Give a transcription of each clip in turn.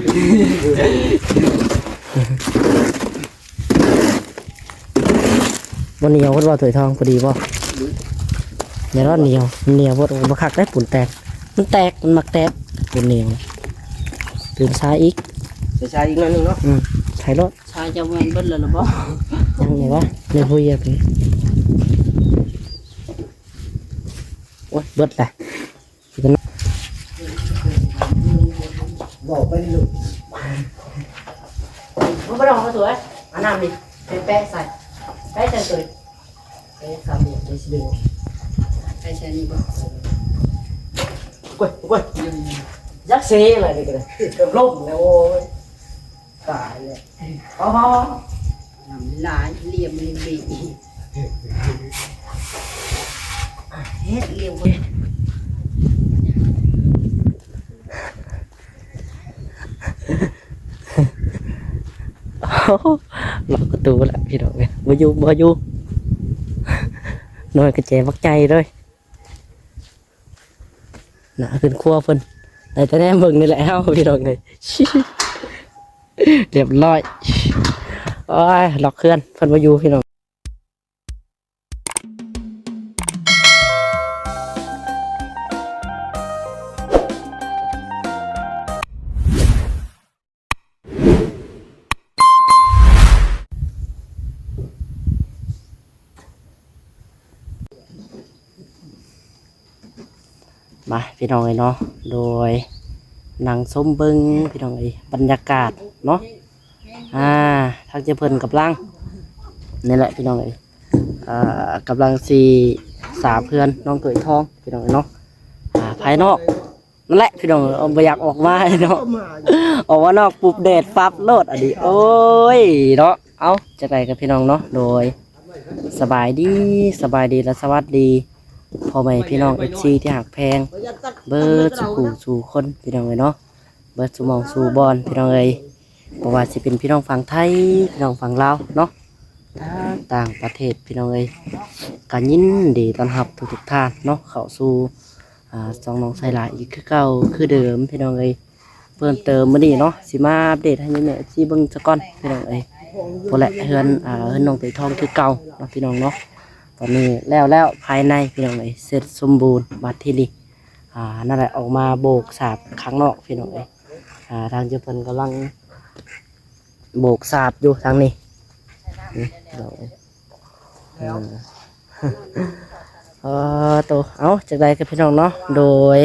วันเหนียววัดว่าถวยทองพอดีป่ะเดี๋ยวรอดเหนียววัดมาขักได้ปุ่นแตกมันแตกมันหมักแตกเป็นเหนียวตื่นซ้ายอีกใช้อีกนิดนึงเนาะใช้รถชายจะเวนเบิ้ลเลยหรือเปล่ายังไงวะในพูดยังไงโอ้ยเบิดเลยบอกไปดิลูกมันไม่ต้องมาสวยอันน้ำดิแปะใส่แปะใส่ตัวแปะสามเหลี่ยมในสีเหลืองใช่ใช่นี่ป่ะกล้วยยักษ์เซ่อะไรนี่กันเลยล่มแล้วโอ้ยตายเลยอ๋อหลายเหลี่ยมเหลี่ยมเฮ็ดเหลี่ยมคนล็อกประตูแล้วพี่น้องเนี่ยบ่อยู่น้อยกระเจวักใจเลยน่ะขึ้นครัวเพิ่นแต่จะแน่มึงนี่แหละเฮาพี่น้องเลยเรียบร้อยโอ้ยล็อกเคลื่อนเพิ่นบ่อยู่พี่น้องมาพี่น้องเลยเนาะโดยหนังส้มเบิ้งพี่น้องเลยบรรยากาศเนาะทางเจ้าเพิ่นกับลังนี่แหละพี่น้องเลยกำลังสาเพื่อนน้องตุ๋ยทองพี่น้องเลยเนาะภายนอกนั่นแหละพี่น้องไม่อยากออกมาเนาะออกมานอกปุ๊บเดดฟับโลดดีโอ้ยเนาะเอาจะไหนกับพี่น้องเนาะโดยสบายดีและสวัสดีพ่อแม่พี่น้องFCที่หักแพงเบิร์ดสู่คนพี่น้องเลยเนาะเบิร์ดสู่มองสู่บอลพี่น้องเลยเพราะว่าสิเป็นพี่น้องฝั่งไทยพี่น้องฝั่งลาวเนาะต่างประเทศพี่น้องเลยการยินดีต้อนรับทุกท่านเนาะเข้าสู่สองน้องไซลาอีกคือเก่าคือเดิมพี่น้องเลยเพิ่มเติมมื้อนี้เนาะสิมาอัปเดตให้แม่FCเบิ่งซะก่อนพี่น้องเลยพอแหละเฮือนน้องตุ๋ยทองคือเก่าเนาะพี่น้องเนาะตอนนี้แล้วภายในพี่น้องเลยเสร็จสมบูรณ์บัดทีนี้นั่นแหละออกมาโบกสาบข้างนอกพี่น้องเลยทางเจ้าเพิ่นกำลังโบกสาบอยู่ทางนี้ตัวเอาจากใดกับพี่น้องเนาะโดย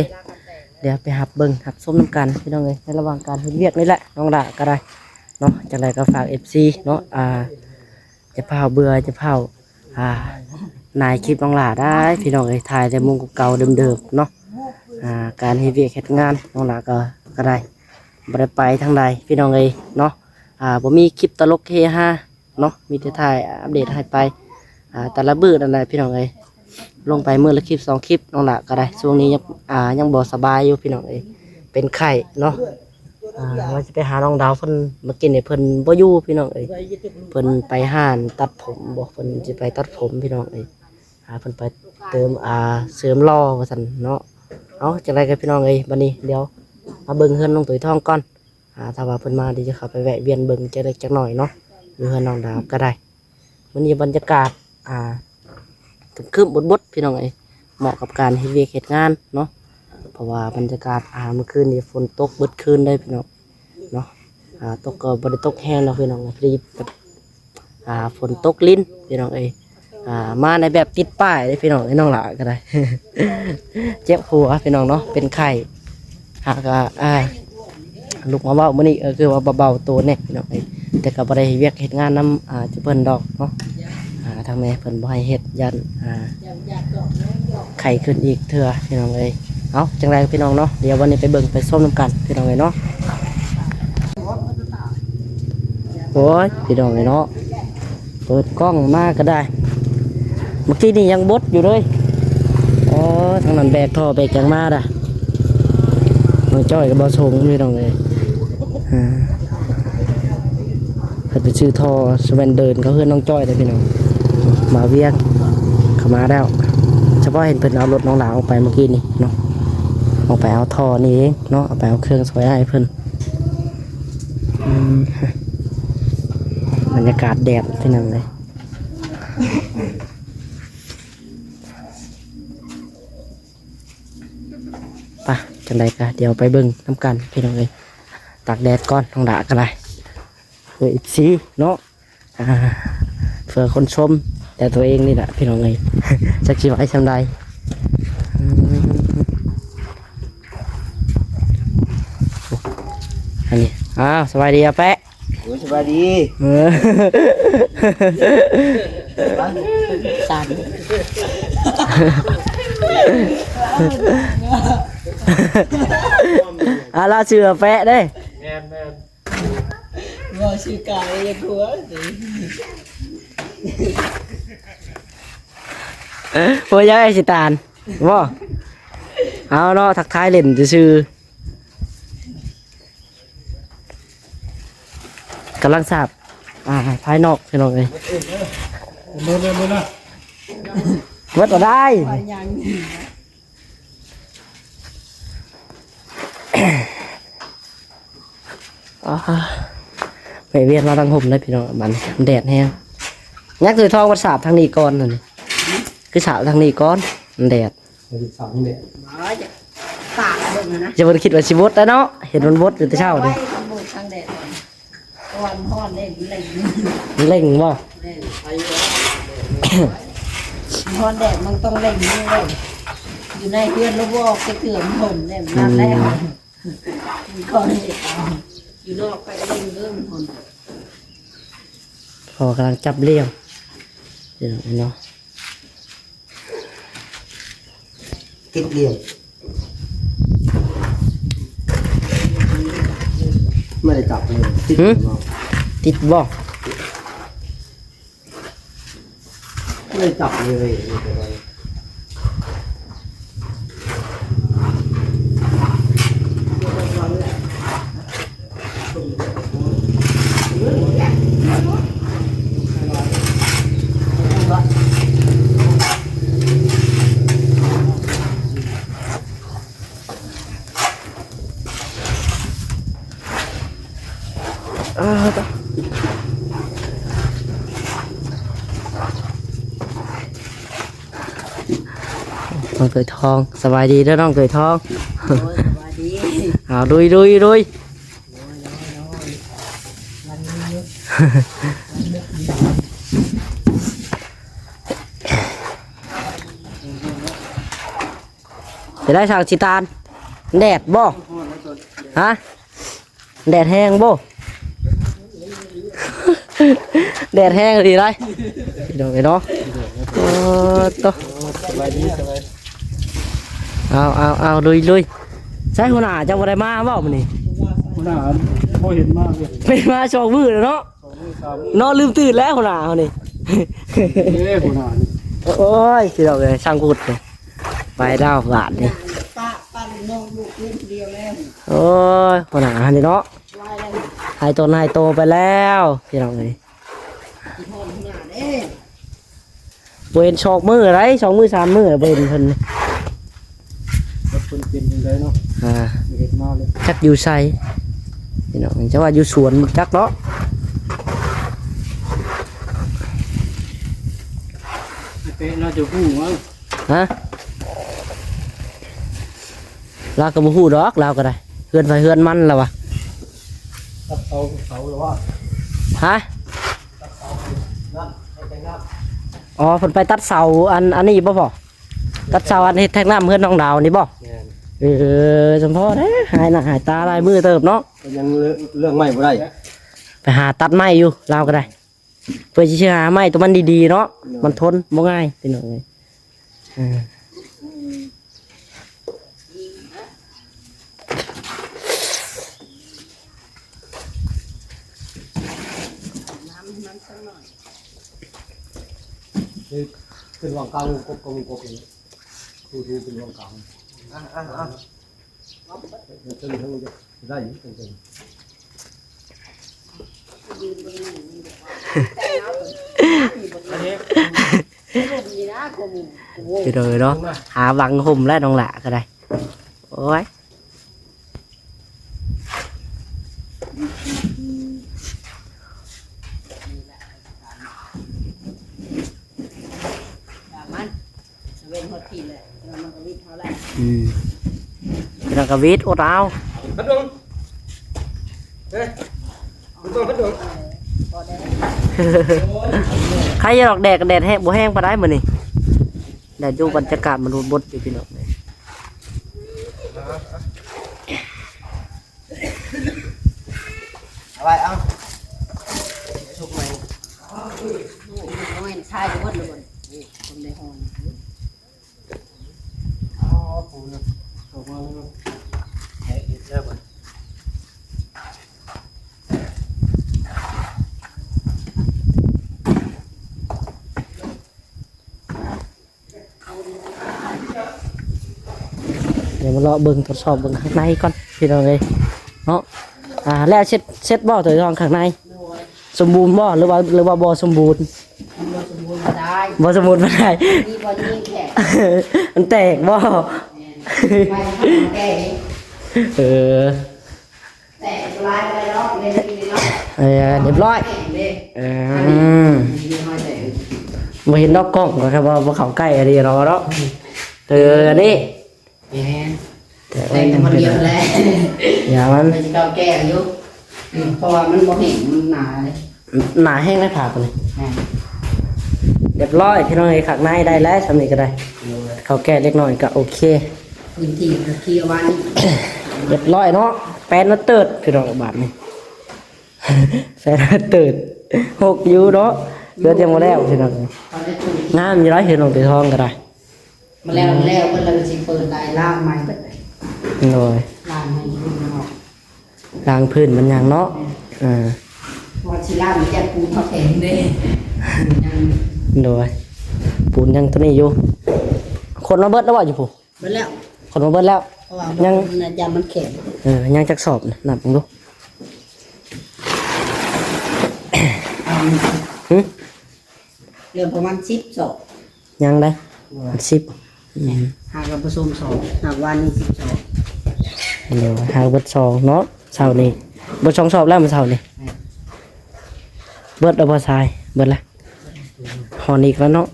เดี๋ยวไปหับเบิ้งหับส้มน้ำกันพี่น้องเลยในระหว่างการเรียกนี่แหละน้องด่าก็ได้เนาะจากใดก็ฝากFCเนาะจะเผาเบื่อจะเผานายคลิปน้องหล่าได้พี่น้องเลยถ่ายแต่มุมเก่าเดิมๆเนาะการให้เวียกเฮ็ดงานน้องหล่าก็ได้บ่ได้ไปทางใดพี่น้องเลยเนาะผมมีคลิปตลกเฮฮาเนาะมีแต่ถ่ายอัปเดตให้ไปแต่ละบื้ออะไรพี่น้องเลยลงไปมื้อละคลิป2 คลิปน้องหล่าก็ได้ช่วงนี้ยังบ่สบายอยู่พี่น้องเลยเป็นไข้เนาะว่าจะไปหาน้องดาวเพิ่นมากินเนี่ยเพิ่นบ่อยู่พี่น้องเอ้ยเพิ่นไปห้านตัดผมบอกเพิ่นจะไปตัดผมพี่น้องเอ้ยเพิ่นไปเติมเสริมรอว่าซั่นเนาะเอาจังได๋กับพี่น้องเอ้ยบัดนี้เดี๋ยวมาเบิ่งเฮือนน้องตุ๋ยทองก่อนถ้าว่าเพิ่นมาเดี๋ยวจะเข้าไปแวะเวียนเบิ่งจักเล็กจักน้อยเนาะอยู่เฮือนน้องดาวก็ได้มื้อนี้บรรยากาศครึ้มๆบดๆพี่น้องเอ้ยเหมาะกับการเฮ็ดเวียกเฮ็ดงานเนาะเพราะว่าบรรยากาศเมื่อคืนนี่ฝนตกเบิดคืนได้พี่น้องเนาะตกก็บ่ได้ตกแห้งแล้วพี่น้องพอดีแบบฝนตกลิ้นพี่น้องเอ้ยมาในแบบติดป้ายเลยพี่น้องไอ้น้องหล่าก็ได้ เจ็บหัวพี่น้องเนาะเป็นไข้ก็ลูกมาเบามื้อนี้คือว่าเบาๆตัวเนี่ยพี่น้องเอ้ยแต่ก็บ่ได้เวียกเฮ็ดงานนำจะเพิ่นดอกเนาะทางแม่เพิ่นบ่ให้เฮ็ดยันไข้ขึ้นอีกเทื่อพี่น้องเอ้ยเอาจังไรพี่น้องเนาะเดี๋ยววันนี้ไปเบิ่งไปส้มน้ำกันพี่น้องเลยเนาะโอ้ยพี่น้องเลยเนาะเปิดกล้องมากก็ได้เมื่อกี้นี่ยังบดอยู่เลยทางนั้นแบกท่อแบกจังมาด่ะน้องจ้อยกับบอสงพี่น้องเลยเพิ่นไปซื้อท่อสแวนเดินเขาเพื่อนน้องจ้อยเลยพี่น้องมาเวียงเข้ามาแล้วเฉพาะเห็นเพิ่นเอารถน้องหลาออกไปเมื่อกี้นี่เนาะออกไปเอาท่อนี่เองเนาะเอาไปเอาเครื่องสวยให้เพิ่น อืมบรรยากาศแดดที่นั่นเลยไปจังใดก็เดี๋ยวไปเบิ่งน้ำกันพี่น้องเลยตากแดดก่อนท้องด่ากันเลยเพื่ออีกสีเนาะเพื่อคนชมแต่ตัวเองนี่แหละพี่น้องเลยจักชีไว้ทำใดอันนี้สบายดีอะแปะ โอ้ยสบายดี สั่น เราเชื่อแปะได้ บ่ชื่อกายยังกลัวสิ โอ้ยยังไอ้สิตานบ่เอาเนาะทักทายเล่นซื่อกำลังสับภายนอกพี่น้องเลยวัดก็ได้ ยัง ไปเวียนมาทางห่มเลยพี่น้องมันแดดแห้งยักษ์ถือทองวัดสาบทางนี้ก่อนนี่คือสาบทางนี้ก่อนมันแดด สาวเนี่ย บ่จะตากเบิ่งนะ จะบ่ได้คิดว่าสิวดแล้วเนาะเห็นมันวดอยู่แต่เช้า ไว้ นี่ ทำบุญทางแดดก่อนฮ้อนเล่นเล่น มันเร่งบ่ เล่นฮ้อนแดดมันต้องเล่นนี่เล่นอยู่ในเพื่อนลูกวอกจะเถื่อนผลเนี่ยนั่นแล้วมันก็เห็นอยู่นอกไปก็เล่นเรื่องผล พอกำลังจับเลี้ยงเดี๋ยวเนาะ ติดเหลี่ยมไม่ได้จับเลยติดเหลี่ยมเอา ติดบ่ ไม่ได้จับเลย ต่อน้องเตยทองสบายดีเด้อน้องเตยทอง โอ้ยสวัสดี เอาดุยจะได้ทางชิตานแดดบ่ฮะแดดแห้งบ่ แดดแห้งดีไรเดี๋ยวไปเนาะต่อ สบายดีสบาย เอาลุยใช่หัวหน้าจังวันใดมาเปล่ามันนี่ คุณอาพอเห็นมากเลย ไม่มาโชว์มือแล้วเนาะ 2 3 นอนลืมตื่นแล้วหัวหน้าเขานี่ คุณอา โอ้ยสิเราเลยช่างพูดเลยไปดาวบาทนี่ ป้าน้องลูกเล่นเดียวแล้ว โอ้ยหัวหน้านี่เนาะ ไว้แล้ว หายโตไปแล้วพี่น้องเลย ที่ห้องหน้าเด้ เวนชอกมือไร2 มือ 3 มือเวนเพิ่น รถคนเป็นยังไงเนาะเห็นมากเลย จักอยู่ใส่พี่น้องจะว่าอยู่สวนมึกจักเนาะ เป็นเราจะพูดว่า ฮะลาวก็บ่ฮู้ดอกลาวก็ได้เฮือนไฟเฮือนมันแล้ววะ ตัดเสาหรือว่า ฮะ นั่นให้ไปนั่น อ๋อเพิ่นไปตัดเสาอันนี้บ่พอตัดเสาอันเฮ็ดแทงน้ำเฮือนน้องดาวนี่บ่ แม่น จำพอเด้หายหน้าหายตาลายมือเติบเนาะ ยังเรื่องใหม่บ่ได้ ไปหาตัดไม้อยู่ลาวก็ได้เพื่อสิหาไม้ตัวมันดีๆเนาะมันทนบ่ง่ายพี่น้องเอ้ยเป็นวางกลางกบเลยดูเป็นวางกลางเดี๋ยวจะได้อยู่ตรงๆ ไปเลยเนาะหาวังห่มแล้วน้องหละก็ได้โอ้ย พี่น้องก็วิทย์อดเอา พัดดวงเฮ้ยพัดดวง พอได้ ใครจะดอกแดดก็แดดแห้งบ่แห้งปานใดมื้อนี้แดดอยู่บรรยากาศมันรูดบดอยู่พี่น้องเลย เอาไปเอาชุกใหม่ ไม่ใช่จะวัดเลยคนในห้อง อ๋อปูนะออกมาแล้วเฮ้ยเจ้าบ่ เดี๋ยวมาเลาะเบิ่งทดสอบเบิ่งข้างในก่อนพี่น้องเลยเนาะแล้วเช็ดบ่อตัวทองข้างในสมบูรณ์บ่หรือว่าบ่สมบูรณ์ มันสมบูรณ์ได้ บ่สมบูรณ์บ่ได้ นี่บอนี่แขก มันแตกบ่ ไม่ทำแก่ เออ แต่ลายไปแล้วเล่นนี่เนาะ เรียบร้อย เล่น บ่เห็นดอกกล้องก็ครับว่าบ่เข้าใกล้อะไรรอเนาะอันนี้ แต่มันเดียวแล้ว อย่ามัน มันจะแก่อยู่เพราะว่ามันบ่เห็นมันหนาเลย หนาแห้งได้ผ่าตัวนี้เรียบร้อยพี่น้องเอ้ยข้างในได้แล้วสำนี้ก็ได้เขาแก้เล็กน้อยก็โอเค พื้นที่ก็เคลียร์วัน เรียบร้อยเนาะแปนมาเติดพี่น้องบาทนี่ แปนมาเติด6อยู่เนาะเลือดยังบ่แล้วพี่น้อง ตอนนี้ถูก งามอยู่แล้วเห็นลงไปทองก็ได้ มาแล้วเพิ่นเลยสิเปิดได้ล่างใหม่เบิด โดย ล่างใหม่อยู่เนาะ ล้างพื้นมันยังเนาะพอสิล่างมันจะปูเขาแข็งเด้ โดยปูนยังตัวนี้อยู่คนมาเบิดแล้วว่าอยู่ผู้ เบิดแล้ว คนมาเบิดแล้ว เพราะว่ายังยามันแข็ง ยังจักสอบนะนับมึงดูหึ เรื่องประมาณ10ศอก ยังได้10 หากเราผสม2หากวันนี้10ศอก เดี๋ยวหาเบิด2เนาะเช้านี้เบิด2สอบแล้วมื้อเช้านี้เบิดเอาบ่ทรายเบิดละหอนอีกแล้วเนาะ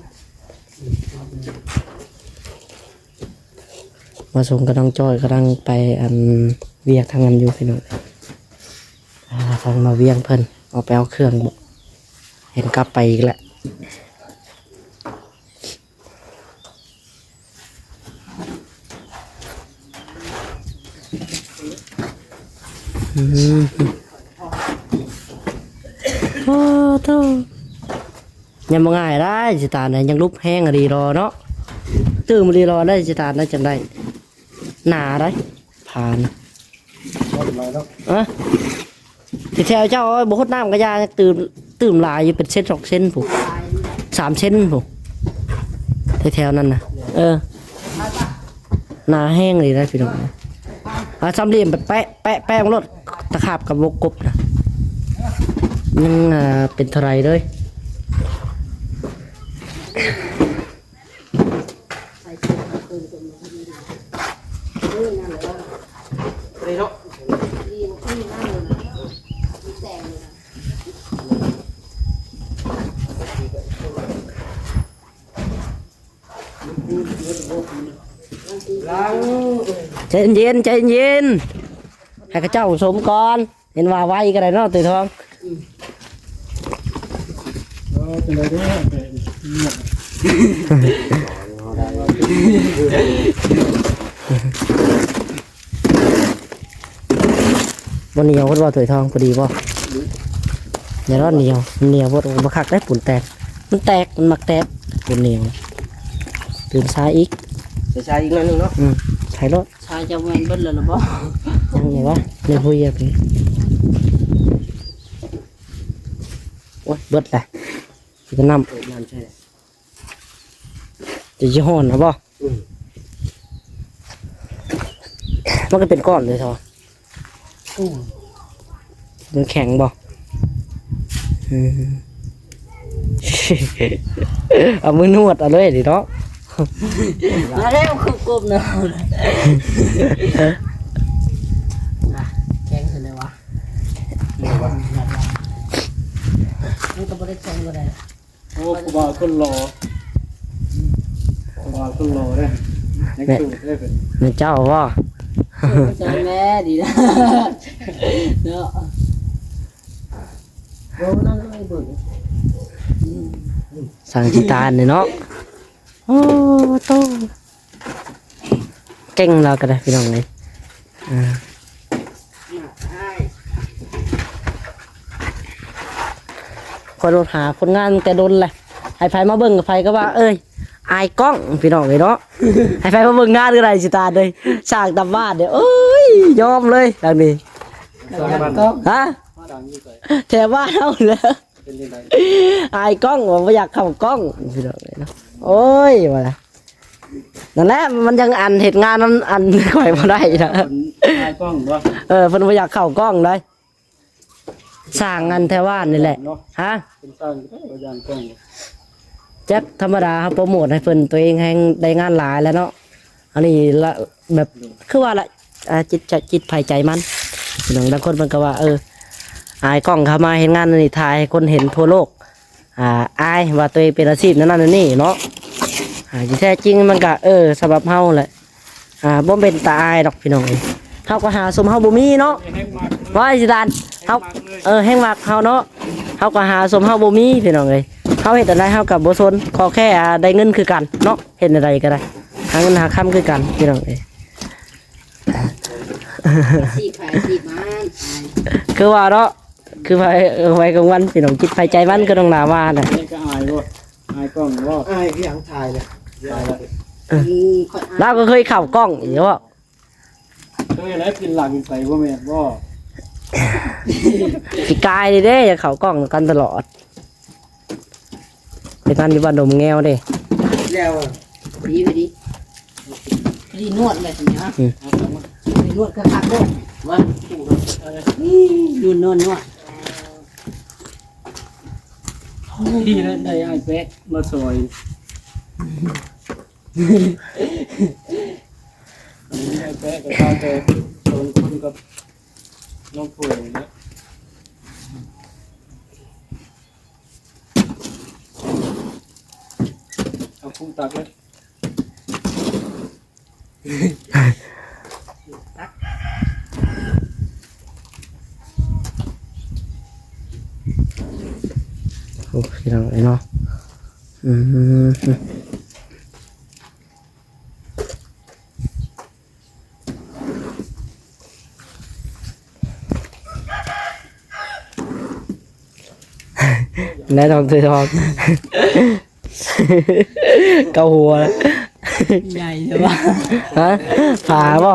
มาส่งกำลังจ้อยกำลังไปเวียกทางนั้นอยู่พี่น้องทางมาเวียงเพิ่นเอาไปเอาเครื่องบ่เห็นกลับไปอีกแล้วโอ้โธ่ยังบ่ง่ายได้สิตาเนี่ยยังลุกแห้งอะดีรอเนาะตื่นมาดีรอได้สิตาได้จังได้หนาได้ผ่าน ชอบอะไรแล้ว ที่แถวเจ้าอ้อยบ่ฮดน้ำกระยาตื่มหลายอยู่เป็นเส้น2เส้นผู้3เส้นผู้แถวๆนั้นน่ะหนาแห้งเลยได้พี่น้องซ้ำเหลี่ยมแบบแปะรถตะขาบกับวงกบนะยังเป็นเท่าไรเลยใจเย็นให้ข้าเจ้าสมก่อนเห็นว่าไว้ก็ได้เนาะตื่นทอง เป็นไรได้วันเหนียวพอดว่าตื่นทองพอดีป่ะอย่ารอดเหนียวพอดมาคักได้ปุ่นแตกมันแตกมันมักแตกปุ่นเหนียวตื่นซ้ายอีก ใช้อีกหน่อยนึงเนาะ ใช้รถ ชายจะแม่นเบิดเลยหรือบ่ ยังไงวะในผู้เยียบนี่โอ้ยเบิดแหละจะนำ น้ำใช่ จะยี่ห้อนะบ่มันก็เป็นก้อนเลยทอมันแข็งบ่เอามือนวดเอาเลยดิเนาะ มาแล้วคือกบเนาะแข็งขึ้นเลยวะมันก็บ่ได้แข็งบ่ได้ โอ้กูบ่าวคนรอกูบ่าวคนรอเลย ยังสูดได้เป็น แม่เจ้าว่า ใจแม่ดีนะเนาะโอ้นั่นเลยเบิ่ง สั่งจิตานเนี่ยเนาะโอ้โตเก่งเราก็ได้พี่น้องเลยคนหาผลงานแต่โดนเลยให้ไฟมาเบิ่งกับไฟก็ว่าเอ้ยอายกล้องพี่น้องเลยเนาะ ให้ไฟมาเบิ่งงานก็ได้จิตานเลยฉากดำบ้านเดี๋ยวเอ้ยยอมเลยดังนี้ ก็ ฮะ ดังอยู่ใส่ แถวบ้านเอาเลย เป็นยังไง อายกล้องว่าไม่อยากเข้ากล้องพี่น้องเลยเนาะโอ้ยว่าละนั่นแหละมันยังอันเหตุงานนั้นอันค่อยมาได้นะ ตายกล้องบ่ เเพิ่นบ่อยากเข้ากล้องเลยสร้างงานแถวบ้านนี่แหละฮะ เป็นสร้างก็ย่างกล้อง แจ็คธรรมดาครับโปรโมทให้เพิ่นตัวเองให้ได้งานหลายแล้วเนาะอันนี้ละแบบคือว่าละจิตภัยใจมันพี่น้องบางคนมันก็ว่าอายกล้องเข้ามาเห็นงานนี่ถ่ายให้คนเห็นทั่วโลกอายว่าตัวเองเป็นอาชีพนั่นนี่เนาะที่แท้จริงมันก็สำหรับเฮาแหละบ่เป็นตาอายดอกพี่น้องเฮาก็หาสมเฮาบ่มีเนาะว่าสิดานเฮาแห้งมากเฮาเนาะเฮาก็หาสมเฮาบ่มีพี่น้องเอ้ยเฮาเฮ็ดอะไรเฮาก็บ่สนขอแค่ได้เงินคือกันเนาะเฮ็ดอะไรก็ได้หาเงินหาค่ำคือกันพี่น้องเอ้ย สีไผ่สีมัน คือว่าเนาะคือไว้กลางวันพี่น้องจิตภัยใจมันก็ต้องหนาว่าน่ะ นี่ก็อายบ่อายกล้องบ่ อ้ายคือหยังถ่ายเลย อายละ เราก็เคยเข้ากล้องอยู่ว่า เคยแล้วกินหลังใส่บ่แม่นบ่ ปีกายนี่เด้อย่าเข้ากล้องกันตลอดไปกันอยู่บ้านดมแงวเด้ แล้วอะ ดีไปดิดีนวดเลยทีนี้ดีนวดกระทักด้วยมาดูนวดนวด ที่นั้นได้อายแป๊ะมาซอยอายแป๊ะก็ตามแต่โดนคนกับน้องป่วยนะเอาพุ่งตักเลย โอ้พี่น้องไอ้เนาะแน่นอนคือทองเกาหัวแล้ว ใหญ่ใช่ปะ ฮะผาบ่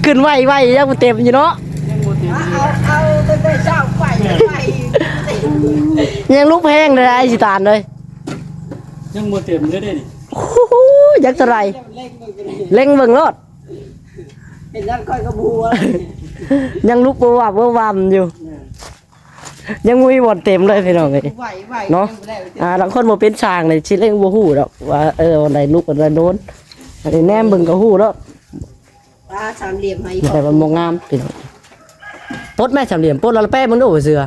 ขึ้นไหวยังบ่เต็มอยู่เนาะ เอาไปเช่าไฟ ยังลุกแพงเลยไอ้สิตานเลย ยังบ่เต็มเลยเด้นี่ โอ้โหยักษ์เท่าไหรเล็งเบิ่งรถ เห็นนั่นค่อยกระบัว ยังลุกบ่วับบ่วำอยู่ ยังมีบ่เต็มเลยพี่น้องเอ้ย ไหว เนาะบางคนบ่เป็นช่างเลยสิเล็งบ่ฮู้ดอกว่าวันใดลุกวันใดโดนอันนี้แนมเบิ่งก็ฮู้แล้ว ป้าสามเหลี่ยมให้ แต่มันบ่งามพี่น้องปลดแม่สามเหลี่ยมปลดแล้วแป้มึงดูเสือ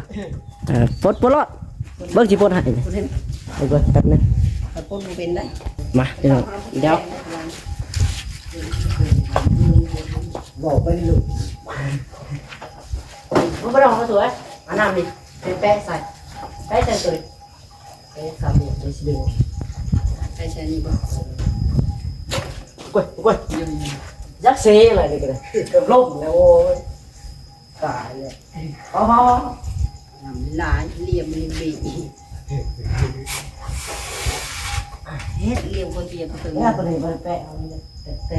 ปลดรถเบิ่งสิปลดให้นี่เอาเบิ่งแป๊บนึง แต่ปนเป็นได้ มาพี่น้องเดี๋ยว บอกไปนี่ลูก มันบ่ได้ของสวยอันน้ำดิแป้ใส่ตัวแป้สามเหลี่ยมไปสิดู ใช่ใช่นี่ป่ะ กล้วยยักษ์เซ่อะไรนี่ก็ได้เกือบล่มแล้วโอ้ยตายเลยพอ หลายเหลี่ยมเหลี่ยมบีเฮ็ดเหลี่ยมคนเดียวก็ถึง เนี่ยตัวนี้มันแปะเอาเนี่ยแป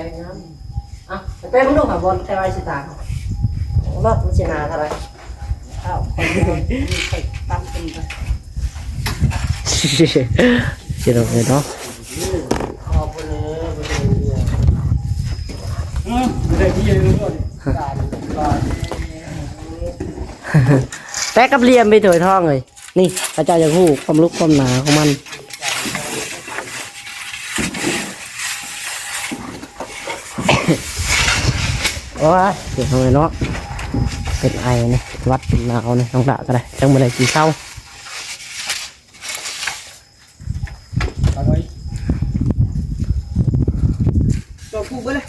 ะน้ำอ่ะแปะมึงดูค่ะบอลแปะไว้สิตาว่ามันจะนาเท่าไหร่ ข้าวคนเดียวมีใส่ตั้งเป็นไป สิเราเลยเนาะ ขอบไปเลยไปเลยเนี่ย ไม่ได้ที่ยังรู้ก่อน แปะกับเหลี่ยมไปถอยท่องเลยนี่พระเจ้าจะคู่ความลุกความหนาของมันโอ้ยเดี๋ยวทำไมเนาะเป็นไอเนี่ยวัดเป็นหนาวเนี่ยต้องด่าก็ได้จังเมื่อไรกี่เศร้า พูดไปเลย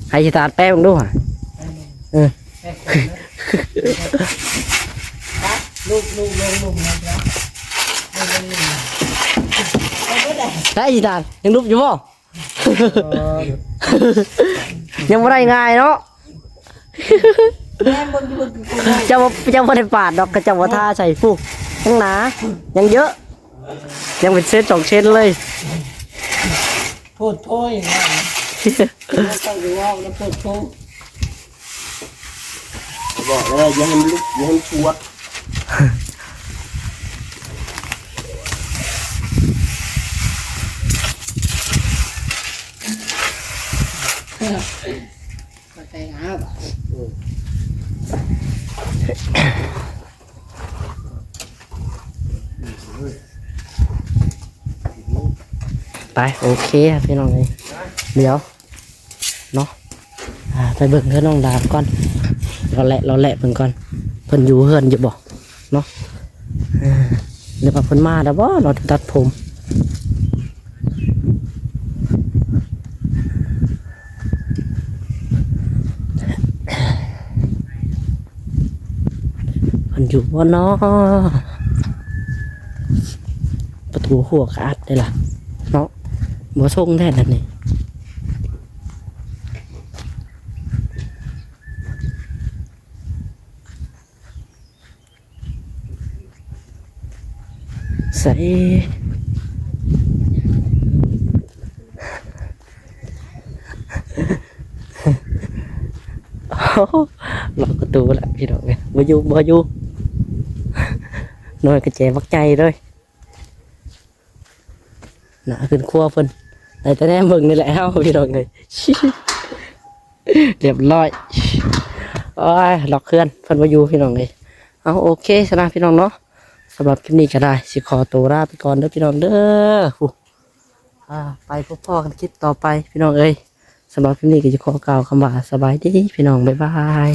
ให้สิตาดแป้งดูอ่ะเออ ลูกนะครับได้สิตาดยังรูปอยู่บ่ ยังบ่ได้ง่ายเนาะ แม่บนอยู่บนกู เจ้าบ่ได้ปาดดอกก็เจ้าบ่ท่าใส่ฟูยังหนายังเยอะ ยังเป็นเส้น2เส้นเลย พูดโทษอย่างนั้นต้องอยู่ว่าแล้วพูดโทษ บอกเลยยังให้ลุกยังให้ชัวร์ ก็ใจหาบ่ ไปโอเคครับพี่น้องเลยเดี๋ยวเนาะไปเบิ่งเพื่อนน้องดามก่อนเราแหละเพิ่นก่อนเพิ่นอยู่เฮือนอยู่บ่เนาะเดี๋ยวพาเพิ่นมาแล้วบ่เราตัดผมเพิ่นอยู่บ่เนาะประตูหัวขาดได้ล่ะเนาะบ่ส่งแท้นั่นนี่ใส่ล็อกประตูละพี่น้องเนี่ยบ่อยู่น้อยกระเจวักใจเลยหนาขึ้นครัวเพิ่นแต่แน่เบิ่งนี่แหละเฮาพี่น้องเลย เรียบร้อยโอ้ยล็อกเคลื่อนเพิ่นบ่อยู่พี่น้องเลยเอาโอเคสนะพี่น้องเนาะสำหรับคลิปนี้ก็ได้สิขอตัวลาไปก่อนเด้อพี่น้องเด้อไปพบพ่อกันคลิปต่อไปพี่น้องเอ้ยสำหรับคลิปนี้ก็จะขอกล่าวคำว่าสบายดีพี่น้องบ๊ายบาย